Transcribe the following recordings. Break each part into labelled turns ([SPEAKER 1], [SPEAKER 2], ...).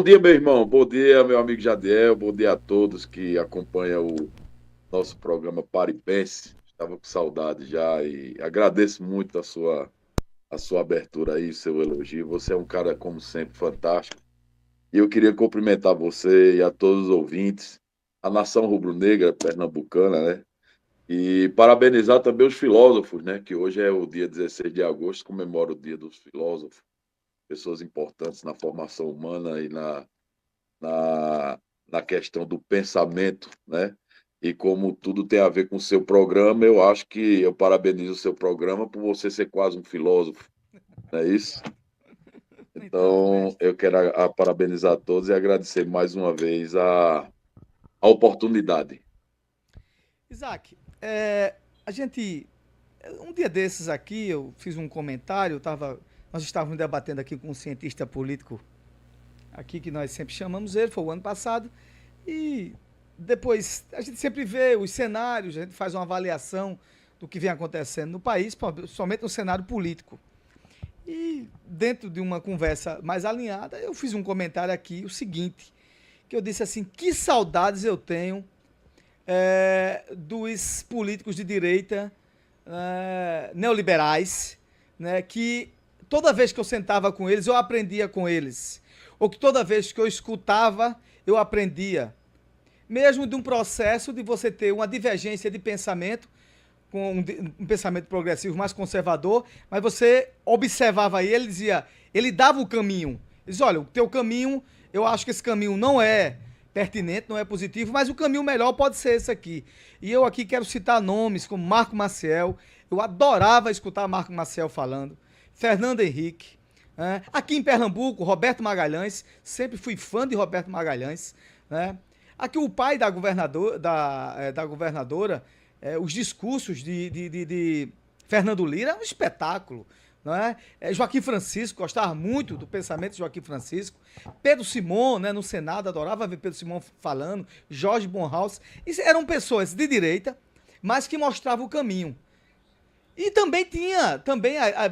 [SPEAKER 1] Bom dia, meu irmão. Bom dia, meu amigo Jadiel. Bom dia a todos que acompanham o nosso programa Paripense. Estava com saudade já e agradeço muito a sua abertura aí, seu elogio. Você é um cara, como sempre, fantástico. E eu queria cumprimentar você e a todos os ouvintes, a nação rubro-negra pernambucana, né? E parabenizar também os filósofos, né? Que hoje é o dia 16 de agosto, comemora o Dia dos Filósofos, pessoas importantes na formação humana e na, na questão do pensamento, né? E como tudo tem a ver com o seu programa, eu acho que eu parabenizo o seu programa por você ser quase um filósofo, não é isso?
[SPEAKER 2] Obrigado. Nem tanto,
[SPEAKER 1] Então,
[SPEAKER 2] mestre.
[SPEAKER 1] eu quero parabenizar a todos e agradecer mais uma vez a oportunidade.
[SPEAKER 2] Isaac, a gente. Um dia desses aqui, eu fiz um comentário, nós estávamos debatendo aqui com um cientista político aqui, que nós sempre chamamos ele, foi o ano passado, e depois a gente sempre vê os cenários, a gente faz uma avaliação do que vem acontecendo no país, somente no cenário político. E dentro de uma conversa mais alinhada, eu fiz um comentário aqui, o seguinte, que eu disse assim, que saudades eu tenho dos políticos de direita neoliberais, né, que toda vez que eu sentava com eles, eu aprendia com eles. Ou que toda vez que eu escutava, eu aprendia. Mesmo de um processo de você ter uma divergência de pensamento, com um pensamento progressivo mais conservador, mas você observava ele, dizia, ele dava o caminho. Ele dizia, olha, o teu caminho, eu acho que esse caminho não é pertinente, não é positivo, mas o caminho melhor pode ser esse aqui. E eu aqui quero citar nomes como Marco Maciel, eu adorava escutar Marco Maciel falando, Fernando Henrique, aqui em Pernambuco, Roberto Magalhães, sempre fui fã de Roberto Magalhães, né? Aqui o pai da governadora, os discursos de Fernando Lira é um espetáculo. Não é? Joaquim Francisco, gostava muito do pensamento de Joaquim Francisco. Pedro Simon, né, no Senado, adorava ver Pedro Simon falando. Jorge Bonhaus. Isso eram pessoas de direita, mas que mostravam o caminho. E também tinha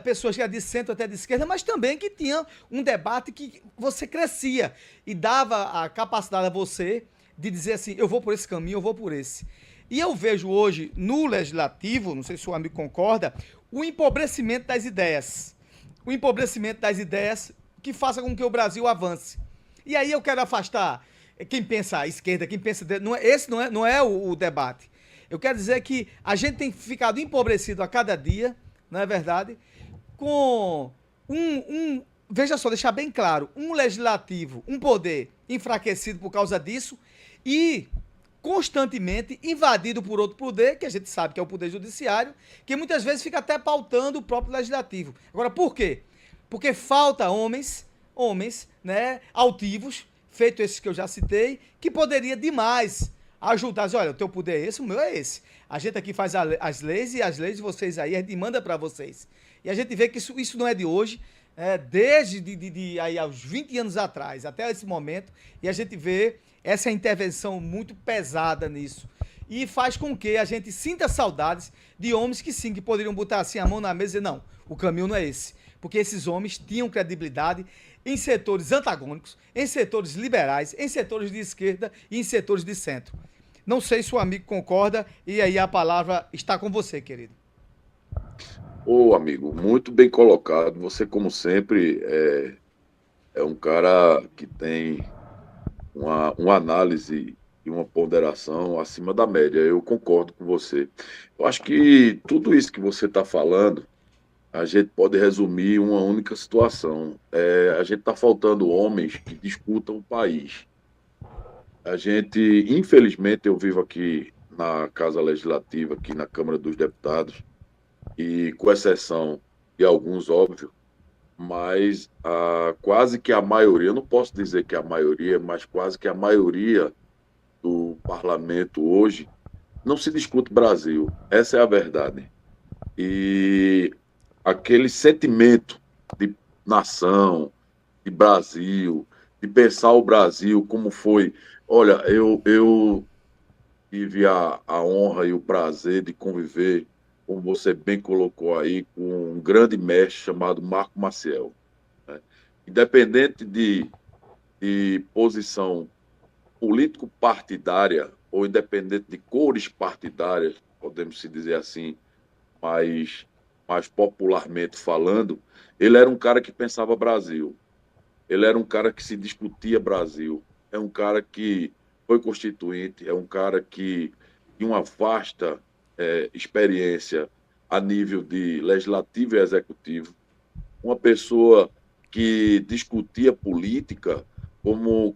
[SPEAKER 2] pessoas que eram de centro até de esquerda, mas também que tinha um debate que você crescia e dava a capacidade a você de dizer assim, eu vou por esse caminho, eu vou por esse. E eu vejo hoje no legislativo, não sei se o amigo concorda, o empobrecimento das ideias. O empobrecimento das ideias que faça com que o Brasil avance. E aí eu quero afastar quem pensa à esquerda, quem pensa... esse não é o debate. Eu quero dizer que a gente tem ficado empobrecido a cada dia, não é verdade? Com veja só, deixar bem claro, um legislativo, um poder enfraquecido por causa disso e constantemente invadido por outro poder, que a gente sabe que é o poder judiciário, que muitas vezes fica até pautando o próprio legislativo. Agora, por quê? Porque falta homens, né, altivos, feito esses que eu já citei, que poderia demais ajudar. Dizer, olha, o teu poder é esse, o meu é esse. A gente aqui faz as leis e as leis de vocês aí, a gente manda para vocês. E a gente vê que isso não é de hoje, desde aí aos 20 anos atrás, até esse momento, e a gente vê essa intervenção muito pesada nisso. E faz com que a gente sinta saudades de homens que sim, que poderiam botar assim a mão na mesa e dizer, não, o caminho não é esse. Porque esses homens tinham credibilidade em setores antagônicos, em setores liberais, em setores de esquerda e em setores de centro. Não sei se o amigo concorda, e aí a palavra está com você, querido.
[SPEAKER 1] Ô, amigo, muito bem colocado. Você, como sempre, é um cara que tem uma análise e uma ponderação acima da média. Eu concordo com você. Eu acho que tudo isso que você está falando, a gente pode resumir em uma única situação. A gente está faltando homens que discutam o país. A gente, infelizmente, eu vivo aqui na Casa Legislativa, aqui na Câmara dos Deputados, e com exceção de alguns, óbvio, mas quase que a maioria, eu não posso dizer que a maioria, mas quase que a maioria do parlamento hoje não se discute Brasil. Essa é a verdade. E aquele sentimento de nação, de Brasil, de pensar o Brasil como foi. Olha, eu tive a honra e o prazer de conviver, como você bem colocou aí, com um grande mestre chamado Marco Maciel, né? Independente de de posição político-partidária, ou independente de cores partidárias, podemos se dizer assim, mais, mais popularmente falando, ele era um cara que pensava Brasil. Ele era um cara que se discutia Brasil. É um cara que foi constituinte, é um cara que tinha uma vasta experiência a nível de legislativo e executivo, uma pessoa que discutia política,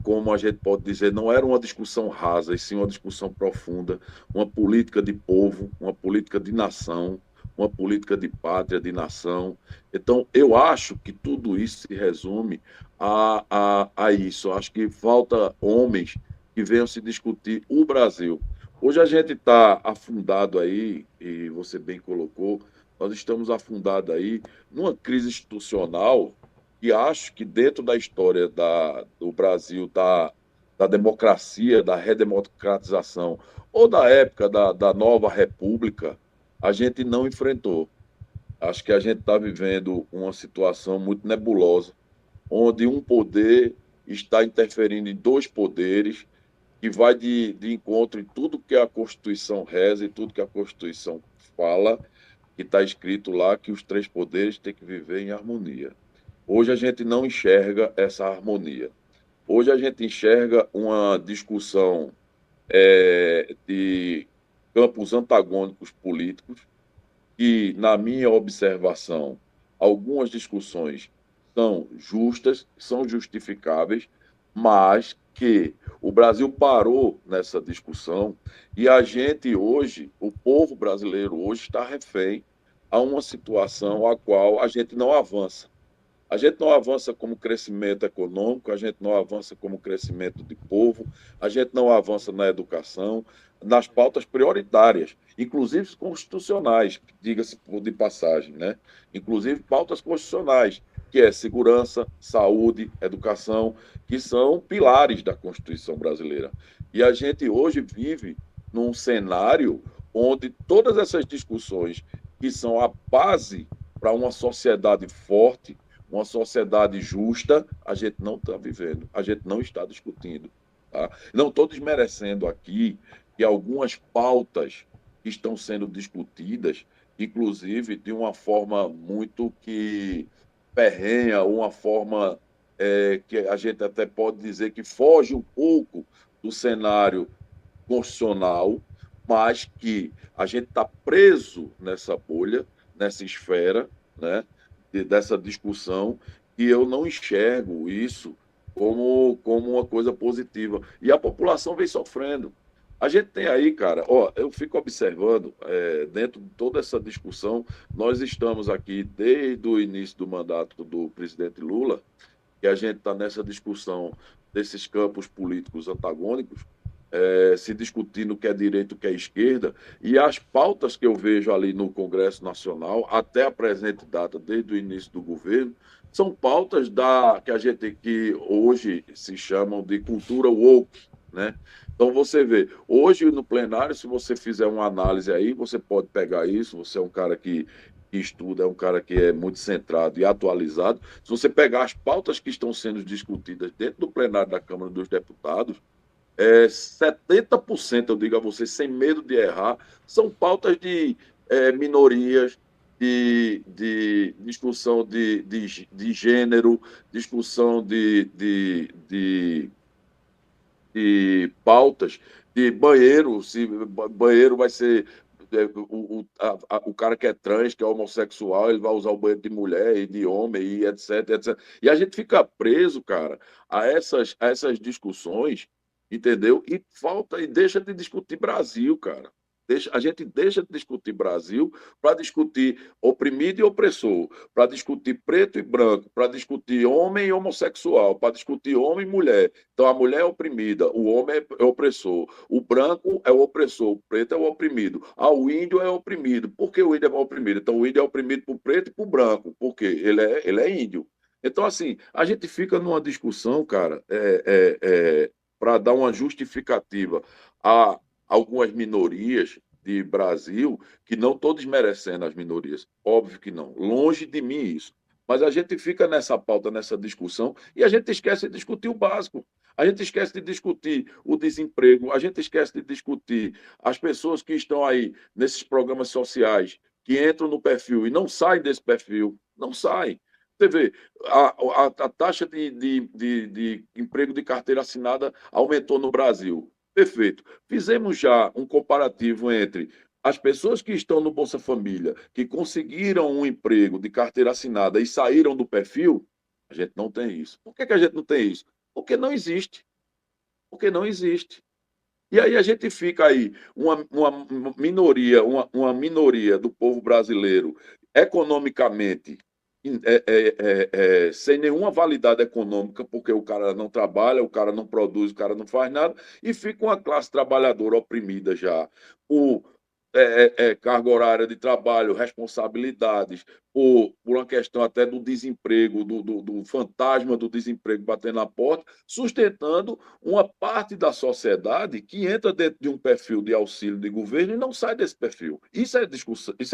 [SPEAKER 1] como a gente pode dizer, não era uma discussão rasa, e sim uma discussão profunda, uma política de povo, uma política de nação, uma política de pátria, de nação. Então, eu acho que tudo isso se resume a isso. Eu acho que falta homens que venham se discutir o Brasil. Hoje a gente está afundado aí, e você bem colocou, nós estamos afundados aí numa crise institucional que acho que dentro da história do Brasil, da democracia, da redemocratização, ou da época da nova república, a gente não enfrentou. Acho que a gente está vivendo uma situação muito nebulosa, onde um poder está interferindo em dois poderes, que vai de encontro em tudo que a Constituição reza e tudo que a Constituição fala, que está escrito lá que os três poderes têm que viver em harmonia. Hoje a gente não enxerga essa harmonia. Hoje a gente enxerga uma discussão de campos antagônicos políticos, que, na minha observação, algumas discussões são justas, são justificáveis, mas que o Brasil parou nessa discussão e a gente hoje, o povo brasileiro hoje está refém a uma situação a qual a gente não avança. A gente não avança como crescimento econômico, a gente não avança como crescimento de povo, a gente não avança na educação, nas pautas prioritárias, inclusive constitucionais, diga-se de passagem, né? Inclusive pautas constitucionais, que é segurança, saúde, educação, que são pilares da Constituição brasileira. E a gente hoje vive num cenário onde todas essas discussões que são a base para uma sociedade forte, uma sociedade justa, a gente não está vivendo, a gente não está discutindo. Tá? Não estou desmerecendo aqui que algumas pautas estão sendo discutidas, inclusive de uma forma muito que ferrenha, uma forma que a gente até pode dizer que foge um pouco do cenário constitucional, mas que a gente está preso nessa bolha, nessa esfera, né, dessa discussão, e eu não enxergo isso como uma coisa positiva. E a população vem sofrendo. A gente tem aí, cara, ó, eu fico observando, dentro de toda essa discussão, nós estamos aqui desde o início do mandato do presidente Lula, que a gente está nessa discussão desses campos políticos antagônicos, se discutindo o que é direita e o que é esquerda, e as pautas que eu vejo ali no Congresso Nacional, até a presente data, desde o início do governo, são pautas que a gente que hoje se chamam de cultura woke, né? Então você vê, hoje no plenário, se você fizer uma análise aí, você pode pegar isso, você é um cara que estuda, é um cara que é muito centrado e atualizado. Se você pegar as pautas que estão sendo discutidas dentro do plenário da Câmara dos Deputados, 70%, eu digo a você, sem medo de errar, são pautas de minorias, de discussão de gênero, discussão de pautas de banheiro, se banheiro vai ser o cara que é trans, que é homossexual, ele vai usar o banheiro de mulher e de homem, e etc, etc. E a gente fica preso, cara, a essas discussões, entendeu? E falta e deixa de discutir Brasil, cara. A gente deixa de discutir Brasil para discutir oprimido e opressor, para discutir preto e branco, para discutir homem e homossexual, para discutir homem e mulher. Então a mulher é oprimida, o homem é opressor, o branco é o opressor, o preto é o oprimido. O índio é oprimido. Por que o índio é oprimido? Então o índio é oprimido por preto e por branco. Por quê? Ele é índio. Então, assim, a gente fica numa discussão, cara, para dar uma justificativa a algumas minorias de Brasil, que não estou desmerecendo as minorias, óbvio que não, longe de mim isso. Mas a gente fica nessa pauta, nessa discussão, e a gente esquece de discutir o básico. A gente esquece de discutir o desemprego, a gente esquece de discutir as pessoas que estão aí nesses programas sociais, que entram no perfil e não saem desse perfil, não saem. Você vê, a taxa de emprego de carteira assinada aumentou no Brasil. Perfeito. Fizemos já um comparativo entre as pessoas que estão no Bolsa Família, que conseguiram um emprego de carteira assinada e saíram do perfil. A gente não tem isso. Por que a gente não tem isso? Porque não existe. Porque não existe. E aí a gente fica aí, uma minoria do povo brasileiro, economicamente, sem nenhuma validade econômica, porque o cara não trabalha, o cara não produz, o cara não faz nada, e fica uma classe trabalhadora oprimida já por carga horária de trabalho, responsabilidades, por uma questão até do desemprego, do fantasma do desemprego batendo na porta, sustentando uma parte da sociedade que entra dentro de um perfil de auxílio de governo e não sai desse perfil. Isso é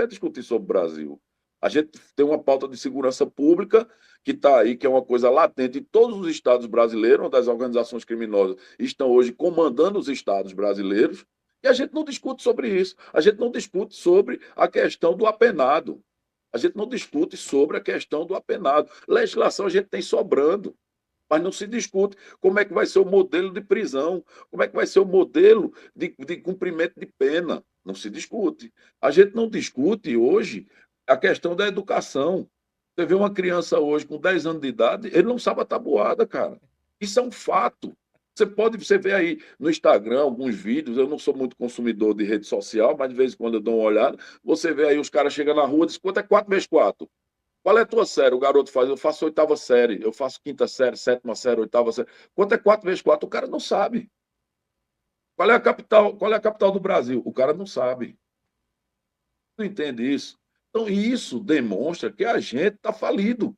[SPEAKER 1] discutir sobre o Brasil. A gente tem uma pauta de segurança pública que está aí, que é uma coisa latente em todos os estados brasileiros, onde as organizações criminosas estão hoje comandando os estados brasileiros, e a gente não discute sobre isso. A gente não discute sobre a questão do apenado. A gente não discute sobre a questão do apenado. Legislação a gente tem sobrando, mas não se discute como é que vai ser o modelo de prisão, como é que vai ser o modelo de cumprimento de pena. Não se discute. A gente não discute hoje a questão da educação. Você vê uma criança hoje com 10 anos de idade, ele não sabe a tabuada, cara. Isso é um fato. Você vê aí no Instagram alguns vídeos, eu não sou muito consumidor de rede social, mas de vez em quando eu dou uma olhada, você vê aí os caras chegando na rua e dizem, quanto é 4 vezes 4? Qual é a tua série? O garoto faz, eu faço 8ª série, eu faço 5ª série, 7ª série, 8ª série. Quanto é 4 vezes 4? O cara não sabe. Qual é a capital do Brasil? O cara não sabe. Não entende isso? Então, isso demonstra que a gente está falido.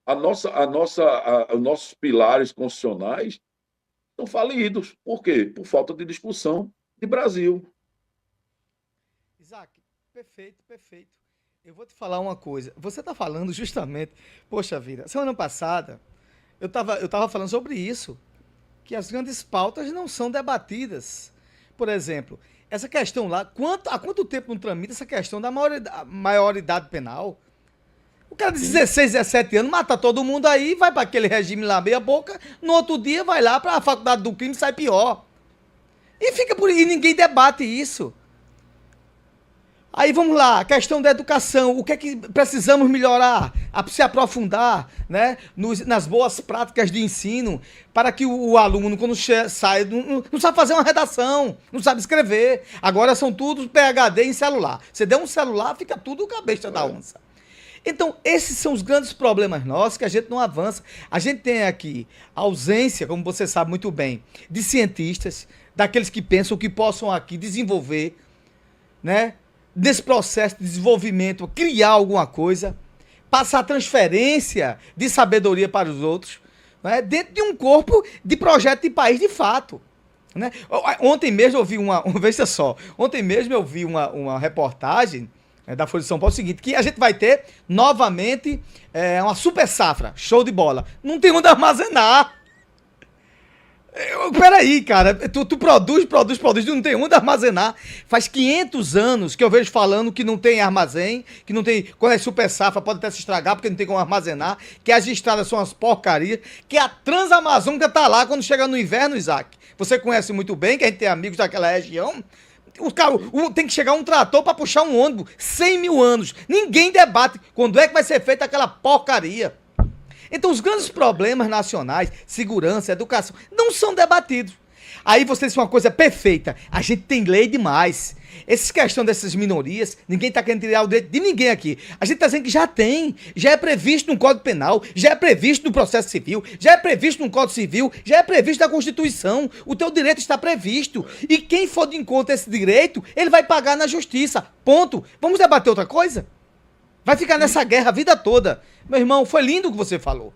[SPEAKER 1] Os nossos pilares constitucionais estão falidos. Por quê? Por falta de discussão de Brasil.
[SPEAKER 2] Isaac, perfeito, perfeito. Eu vou te falar uma coisa. Você está falando justamente... Poxa vida, semana passada eu tava falando sobre isso, que as grandes pautas não são debatidas. Por exemplo, essa questão lá, há quanto tempo não tramita essa questão da maioridade penal? O cara de 16, 17 anos mata todo mundo aí, vai para aquele regime lá meia boca, no outro dia vai lá para a faculdade do crime e sai pior. E fica por aí, e ninguém debate isso. Aí vamos lá, a questão da educação, o que é que precisamos melhorar, se aprofundar, né, nas boas práticas de ensino, para que o aluno, quando sai, não sabe fazer uma redação, não sabe escrever. Agora são tudo PhD em celular. Você der um celular, fica tudo cabeça da onça. Então, esses são os grandes problemas nossos, que a gente não avança. A gente tem aqui a ausência, como você sabe muito bem, de cientistas, daqueles que pensam que possam aqui desenvolver, né, nesse processo de desenvolvimento, criar alguma coisa, passar transferência de sabedoria para os outros, né, dentro de um corpo de projeto de país de fato. Né? Ontem mesmo eu vi veja só, ontem mesmo eu vi uma reportagem da Folha de São Paulo, o seguinte, que a gente vai ter novamente uma super safra, show de bola. Não tem onde armazenar. Peraí, cara, tu produz, não tem onde armazenar. Faz 500 anos que eu vejo falando que não tem armazém, que não tem, quando é super safra pode até se estragar porque não tem como armazenar, que as estradas são umas porcarias, que a Transamazônica tá lá quando chega no inverno, Isaac. Você conhece muito bem, que a gente tem amigos daquela região. Tem que chegar um trator para puxar um ônibus, 100 mil anos. Ninguém debate quando é que vai ser feita aquela porcaria. Então os grandes problemas nacionais, segurança, educação, não são debatidos. Aí você disse uma coisa perfeita, a gente tem lei demais. Essa questão dessas minorias, ninguém está querendo tirar o direito de ninguém aqui. A gente está dizendo que já tem, já é previsto no Código Penal, já é previsto no Processo Civil, já é previsto no Código Civil, já é previsto na Constituição. O teu direito está previsto. E quem for de encontro a esse direito, ele vai pagar na justiça. Ponto. Vamos debater outra coisa? Vai ficar nessa guerra a vida toda. Meu irmão, foi lindo o que você falou.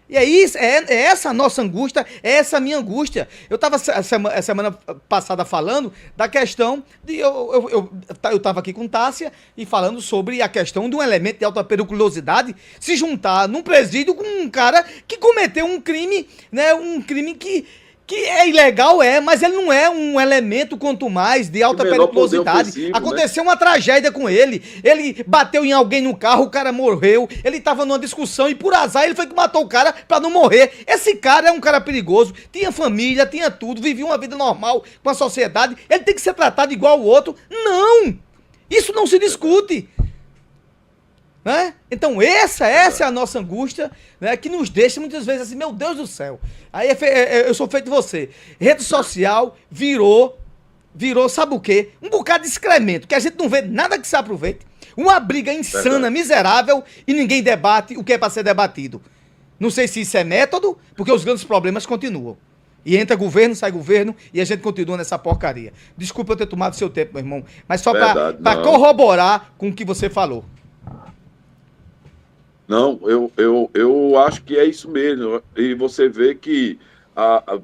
[SPEAKER 2] E é isso, é essa a nossa angústia, é essa a minha angústia. Eu estava a semana passada falando da questão de. Eu tava aqui com Tássia e falando sobre a questão de um elemento de alta periculosidade se juntar num presídio com um cara que cometeu um crime, né? Um crime que é ilegal, mas ele não é um elemento, quanto mais, de
[SPEAKER 1] De
[SPEAKER 2] alta
[SPEAKER 1] menor poder
[SPEAKER 2] periculosidade.
[SPEAKER 1] ofensivo, né?
[SPEAKER 2] Aconteceu uma tragédia com ele. Ele bateu em alguém no carro, o cara morreu. Ele tava numa discussão e, por azar, ele foi que matou o cara pra não morrer. Esse cara é um cara perigoso. Tinha família, tinha tudo, vivia uma vida normal com a sociedade. Ele tem que ser tratado igual o outro. Não! Isso não se discute. Né? Então essa é a nossa angústia, né, que nos deixa muitas vezes assim, meu Deus do céu. Aí eu sou feito de você. Rede social virou, sabe o quê? Um bocado de excremento, que a gente não vê nada que se aproveite. Uma briga insana, miserável, e ninguém debate o que é para ser debatido. Não sei se isso é método, porque os grandes problemas continuam. E entra governo, sai governo, e a gente continua nessa porcaria. Desculpa eu ter tomado seu tempo, meu irmão, mas só para corroborar com o que você falou.
[SPEAKER 1] Não, eu acho que é isso mesmo. E você vê que,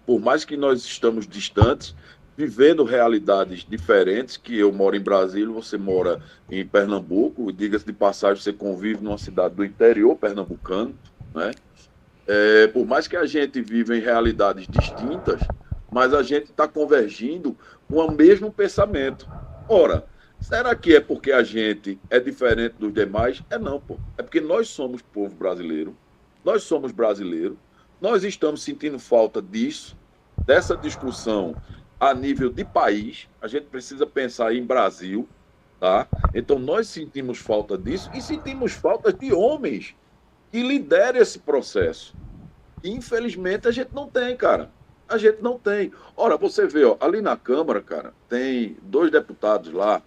[SPEAKER 1] por mais que nós estamos distantes, vivendo realidades diferentes, que eu moro em Brasília, você mora em Pernambuco, e diga-se de passagem, você convive numa cidade do interior pernambucano, né? Por mais que a gente viva em realidades distintas, mas a gente está convergindo com o mesmo pensamento. Ora, será que é porque a gente é diferente dos demais? É não, pô. É porque nós somos povo brasileiro, nós somos brasileiros, nós estamos sentindo falta disso, dessa discussão a nível de país. A gente precisa pensar em Brasil, tá? Então nós sentimos falta disso e sentimos falta de homens que liderem esse processo. E, infelizmente, a gente não tem, cara. A gente não tem. Ora, você vê, ó, ali na Câmara, cara, tem 2 deputados lá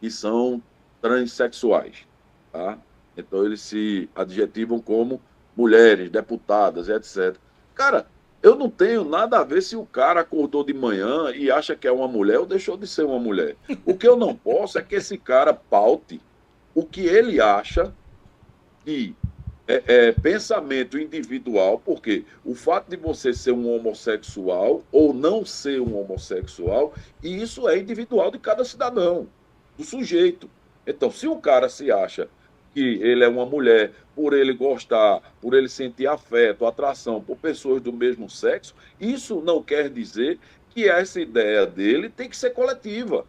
[SPEAKER 1] que são transexuais, tá? Então eles se adjetivam como mulheres, deputadas, etc. Cara, eu não tenho nada a ver se o cara acordou de manhã e acha que é uma mulher ou deixou de ser uma mulher. O que eu não posso é que esse cara paute o que ele acha que pensamento individual, porque o fato de você ser um homossexual ou não ser um homossexual, e isso é individual de cada cidadão, do sujeito. Então, se o cara se acha que ele é uma mulher, por ele gostar, por ele sentir afeto, atração por pessoas do mesmo sexo, isso não quer dizer que essa ideia dele tem que ser coletiva.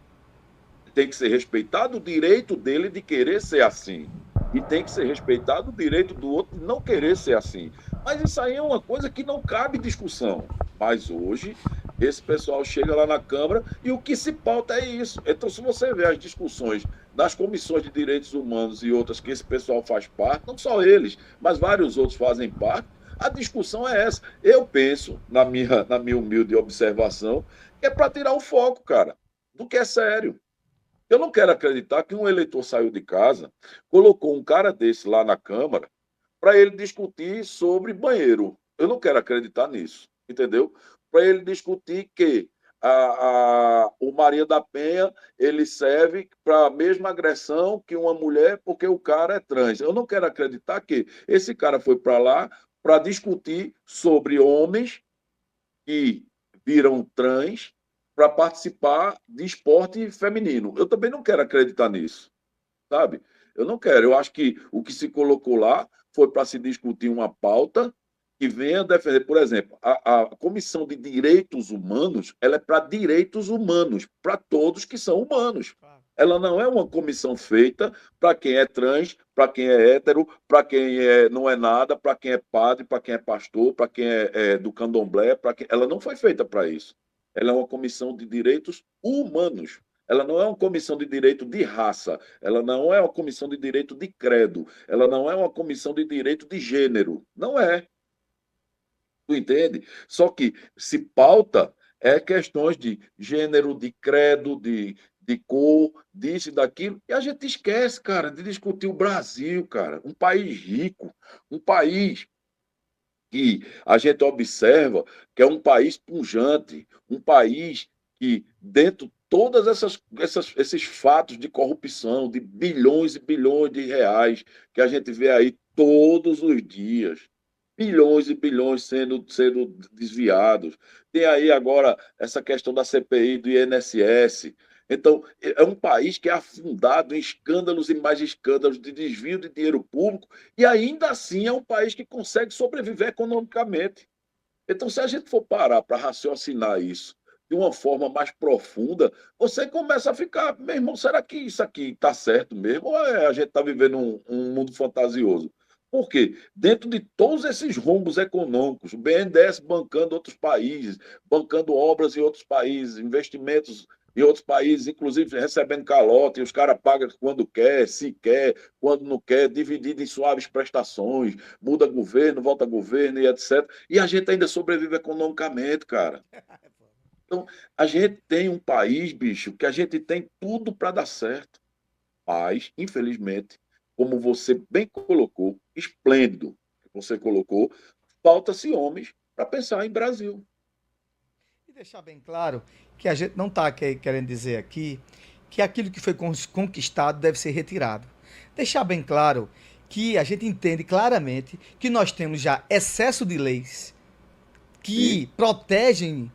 [SPEAKER 1] Tem que ser respeitado o direito dele de querer ser assim. E tem que ser respeitado o direito do outro de não querer ser assim. Mas isso aí é uma coisa que não cabe discussão. Mas hoje, esse pessoal chega lá na Câmara e o que se pauta é isso. Então, se você vê as discussões das comissões de direitos humanos e outras que esse pessoal faz parte, não só eles, mas vários outros fazem parte, a discussão é essa. Eu penso, na minha humilde observação, que é para tirar o foco, cara, do que é sério. Eu não quero acreditar que um eleitor saiu de casa, colocou um cara desse lá na Câmara para ele discutir sobre banheiro. Eu não quero acreditar nisso, entendeu? Para ele discutir que o Maria da Penha ele serve para a mesma agressão que uma mulher porque o cara é trans. Eu não quero acreditar que esse cara foi para lá para discutir sobre homens que viram trans para participar de esporte feminino. Eu também não quero acreditar nisso, sabe? Eu não quero. Eu acho que o que se colocou lá foi para se discutir uma pauta que venha defender, por exemplo, a Comissão de Direitos Humanos, ela é para direitos humanos, para todos que são humanos. Ela não é uma comissão feita para quem é trans, para quem é hétero, para quem não é nada, para quem é padre, para quem é pastor, para quem é do candomblé. Ela não foi feita para isso. Ela é uma comissão de direitos humanos. Ela não é uma comissão de direito de raça, ela não é uma comissão de direito de credo, ela não é uma comissão de direito de gênero. Não é. Tu entende? Só que se pauta questões de gênero, de credo, de cor, disso e daquilo, e a gente esquece, cara, de discutir o Brasil, cara, um país rico, um país que a gente observa que é um país pujante, um país que, dentro de todas esses fatos de corrupção, de bilhões e bilhões de reais, que a gente vê aí todos os dias, bilhões e bilhões sendo desviados. Tem aí agora essa questão da CPI do INSS. Então, é um país que é afundado em escândalos e mais escândalos de desvio de dinheiro público, e ainda assim é um país que consegue sobreviver economicamente. Então, se a gente for parar para raciocinar isso de uma forma mais profunda, você começa a ficar, meu irmão, será que isso aqui está certo mesmo? Ou a gente está vivendo um mundo fantasioso? Por quê? Dentro de todos esses rombos econômicos, o BNDES bancando outros países, bancando obras em outros países, investimentos em outros países, inclusive recebendo calote, e os caras pagam quando quer, se quer, quando não quer, dividido em suaves prestações, muda governo, volta governo e etc. E a gente ainda sobrevive economicamente, cara. Então, a gente tem um país, bicho, que a gente tem tudo para dar certo. Mas, infelizmente, como você bem colocou, esplêndido que você colocou, falta-se homens para pensar em Brasil.
[SPEAKER 2] E deixar bem claro que a gente não está querendo dizer aqui que aquilo que foi conquistado deve ser retirado. Deixar bem claro que a gente entende claramente que nós temos já excesso de leis que
[SPEAKER 1] Sim,
[SPEAKER 2] protegem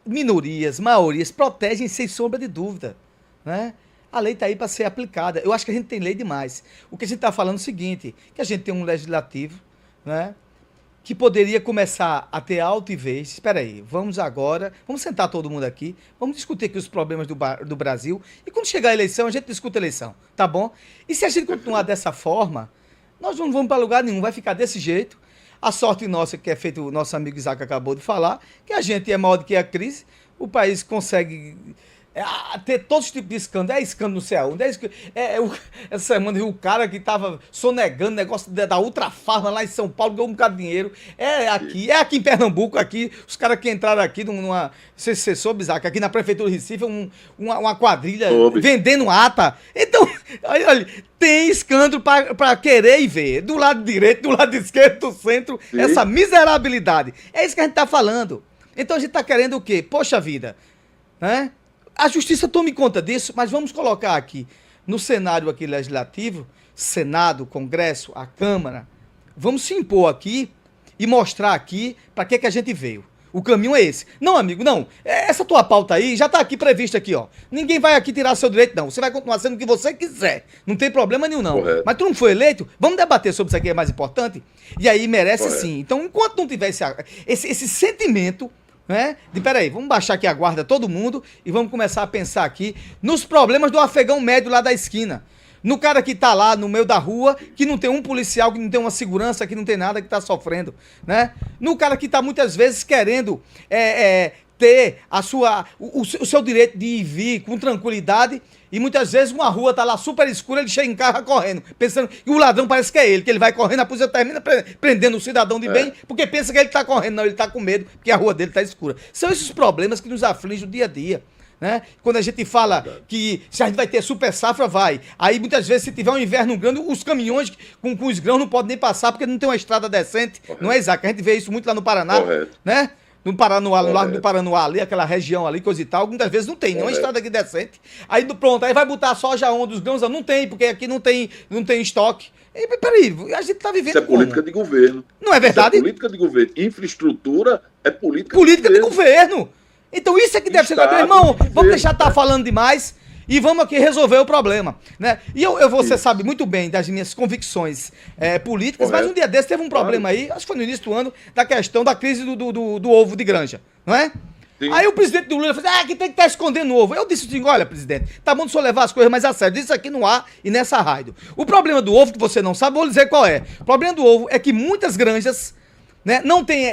[SPEAKER 2] minorias, maiorias, protegem sem sombra de dúvida, né? A lei está aí para ser aplicada. Eu acho que a gente tem lei demais. O que a gente está falando é o seguinte, que a gente tem um legislativo, né, que poderia começar a ter altivez. Espera aí, vamos agora, vamos sentar todo mundo aqui, vamos discutir aqui os problemas do Brasil, e quando chegar a eleição, a gente discute a eleição, tá bom? E se a gente continuar
[SPEAKER 1] perfeito.
[SPEAKER 2] dessa forma, nós não vamos para lugar nenhum, vai ficar desse jeito. A sorte nossa, que é feito, o nosso amigo Isaac acabou de falar, que a gente é maior do que a crise, o país consegue ter todos os tipos de escândalo. É escândalo no céu. Essa semana o cara que tava sonegando negócio da Ultra Farma lá em São Paulo, ganhou um bocado de dinheiro. É aqui em Pernambuco, aqui, os caras que entraram aqui numa. Não sei se você soube, Isaac, aqui na Prefeitura de Recife, uma quadrilha
[SPEAKER 1] Soube.
[SPEAKER 2] vendendo ata. Então, olha, tem escândalo para querer e ver. Do lado direito, do lado esquerdo, do centro, essa
[SPEAKER 1] Sim,
[SPEAKER 2] miserabilidade. É isso que a gente tá falando. Então a gente tá querendo o quê? Poxa vida, né? A justiça tome conta disso, mas vamos colocar aqui no cenário aqui legislativo, Senado, Congresso, a Câmara, vamos se impor aqui e mostrar aqui para que a gente veio. O caminho é esse. Não, amigo, não. Essa tua pauta aí já tá aqui prevista aqui, ó. Ninguém vai aqui tirar seu direito, não. Você vai continuar sendo o que você quiser. Não tem problema nenhum, não.
[SPEAKER 1] correto,
[SPEAKER 2] Mas tu não foi eleito? Vamos debater sobre isso aqui, é mais importante? E aí merece
[SPEAKER 1] correto.
[SPEAKER 2] sim. Então, enquanto não tiver esse sentimento, né? Peraí, vamos baixar aqui a guarda todo mundo e vamos começar a pensar aqui nos problemas do afegão médio lá da esquina. No cara que tá lá no meio da rua, que não tem um policial, que não tem uma segurança, que não tem nada, que tá sofrendo, né? No cara que tá muitas vezes querendo ter o seu direito de ir e vir com tranquilidade, e muitas vezes uma rua tá lá super escura, ele chega em carro correndo, pensando que o ladrão parece que é ele, que ele vai correndo, a polícia termina prendendo o cidadão de bem,
[SPEAKER 1] É,
[SPEAKER 2] porque pensa que ele tá correndo, não, ele tá com medo, porque a rua dele tá escura. São esses problemas que nos afligem o dia a dia. Né? Quando a gente fala
[SPEAKER 1] verdade.
[SPEAKER 2] que se a gente vai ter super safra, vai. Aí muitas vezes, se tiver um inverno grande, os caminhões com os grãos não podem nem passar porque não tem uma estrada decente. Não é,
[SPEAKER 1] Correto,
[SPEAKER 2] Isaac? A gente vê isso muito lá no Paraná,
[SPEAKER 1] correto,
[SPEAKER 2] né? No Paraná, no Largo do
[SPEAKER 1] correto,
[SPEAKER 2] Paranoá ali, aquela região ali, coisa e tal, muitas vezes não tem, nenhuma estrada
[SPEAKER 1] correto.
[SPEAKER 2] aqui decente. Aí pronto, aí vai botar soja onde os grãos não tem, porque aqui não tem estoque. E, peraí, a gente tá
[SPEAKER 1] Isso é
[SPEAKER 2] vivendo como?
[SPEAKER 1] política de governo.
[SPEAKER 2] Não é
[SPEAKER 1] Isso é
[SPEAKER 2] verdade?
[SPEAKER 1] política de governo. Infraestrutura é política de
[SPEAKER 2] Política de
[SPEAKER 1] governo.
[SPEAKER 2] governo. Então isso é que deve ser. Meu
[SPEAKER 1] Estado
[SPEAKER 2] irmão,
[SPEAKER 1] de
[SPEAKER 2] vamos
[SPEAKER 1] governo,
[SPEAKER 2] deixar de estar
[SPEAKER 1] né?
[SPEAKER 2] falando demais e vamos aqui resolver o problema, né? E você
[SPEAKER 1] Isso,
[SPEAKER 2] sabe muito bem das minhas convicções políticas, mas um
[SPEAKER 1] correto.
[SPEAKER 2] dia desse teve um
[SPEAKER 1] Claro.
[SPEAKER 2] problema aí, acho que foi no início do ano, da questão da crise do ovo de granja, não é? Aí
[SPEAKER 1] Sim,
[SPEAKER 2] o presidente do Lula falou assim, que tem que estar escondendo o ovo. Eu disse assim, olha, presidente, tá bom de o senhor levar as coisas mais a sério. Isso aqui no ar e nessa rádio. O problema do ovo, que você não sabe, vou lhe dizer qual é. O problema do ovo é que muitas granjas, né, não tem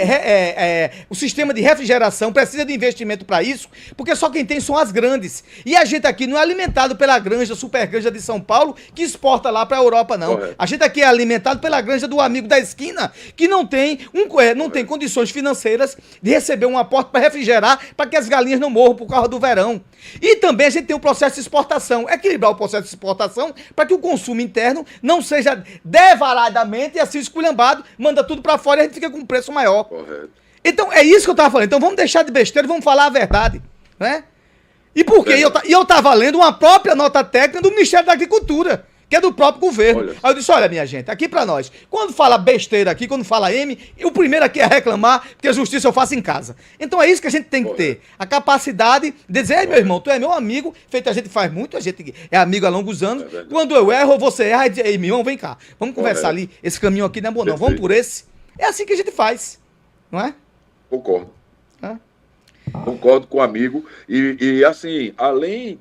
[SPEAKER 2] o sistema de refrigeração, precisa de investimento para isso, porque só quem tem são as grandes. E a gente aqui não é alimentado pela granja, super granja de São Paulo, que exporta lá para a Europa, não.
[SPEAKER 1] correto,
[SPEAKER 2] A gente aqui é alimentado pela granja do amigo da esquina, que não tem
[SPEAKER 1] correto.
[SPEAKER 2] condições financeiras de receber um aporte para refrigerar, para que as galinhas não morram por causa do verão. E também a gente tem o processo de exportação, equilibrar o processo de exportação para que o consumo interno não seja devaradamente e assim esculhambado, manda tudo para fora e a gente fica com um preço maior.
[SPEAKER 1] Correto.
[SPEAKER 2] Então é isso que eu tava falando. Então vamos deixar de besteira e vamos falar a verdade, né? E por quê?
[SPEAKER 1] Verdade.
[SPEAKER 2] Eu tava lendo uma própria nota técnica do Ministério da Agricultura, que é do próprio governo.
[SPEAKER 1] Olha.
[SPEAKER 2] Aí eu disse, olha, minha gente, aqui pra nós, quando fala besteira aqui, quando fala M, o primeiro aqui é reclamar, porque a justiça eu faço em casa. Então é isso que a gente tem que ter, a capacidade de dizer, ei, meu irmão, tu é meu amigo, feito a gente faz muito, a gente é amigo há longos anos, quando eu erro ou você erra, ei, meu irmão, vem cá, vamos conversar ali, esse caminho aqui não é bom não, vamos por esse. É assim que a gente faz, não é?
[SPEAKER 1] Concordo. Concordo com o amigo. E assim, além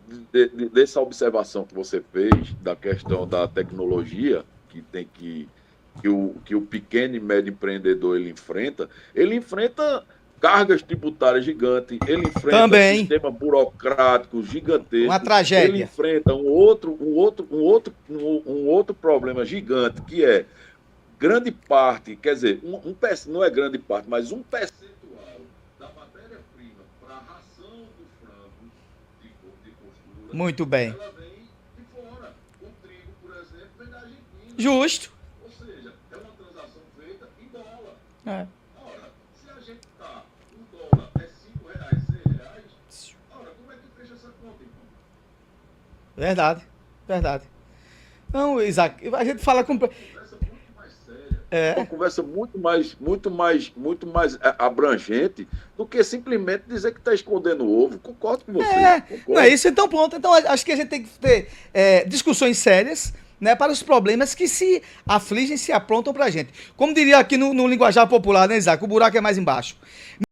[SPEAKER 1] dessa observação que você fez da questão da tecnologia, que tem que o pequeno e médio empreendedor ele enfrenta cargas tributárias gigantes, ele enfrenta
[SPEAKER 2] Também.
[SPEAKER 1] um sistema burocrático gigantesco.
[SPEAKER 2] Uma tragédia.
[SPEAKER 1] Ele enfrenta um outro problema gigante, que é grande parte, quer dizer, não é grande parte, mas um percentual da matéria-prima para a ração do frango de costura,
[SPEAKER 2] muito bem.
[SPEAKER 1] ela vem de fora. O trigo, por exemplo, vem da Argentina.
[SPEAKER 2] Justo.
[SPEAKER 1] Ou seja, é uma transação feita em dólar.
[SPEAKER 2] É.
[SPEAKER 1] Ora, se a gente está, um dólar é R$5, R$6, ora, como é que fecha essa conta, então?
[SPEAKER 2] Verdade, verdade. Não, Isaac, a gente fala com...
[SPEAKER 1] Uma conversa muito mais abrangente do que simplesmente dizer que está escondendo o ovo. Concordo com você.
[SPEAKER 2] Não é isso, então pronto. Então acho que a gente tem que ter discussões sérias, né, para os problemas que se afligem, se aprontam para a gente. Como diria aqui no linguajar popular, né, Isaac? O buraco é mais embaixo.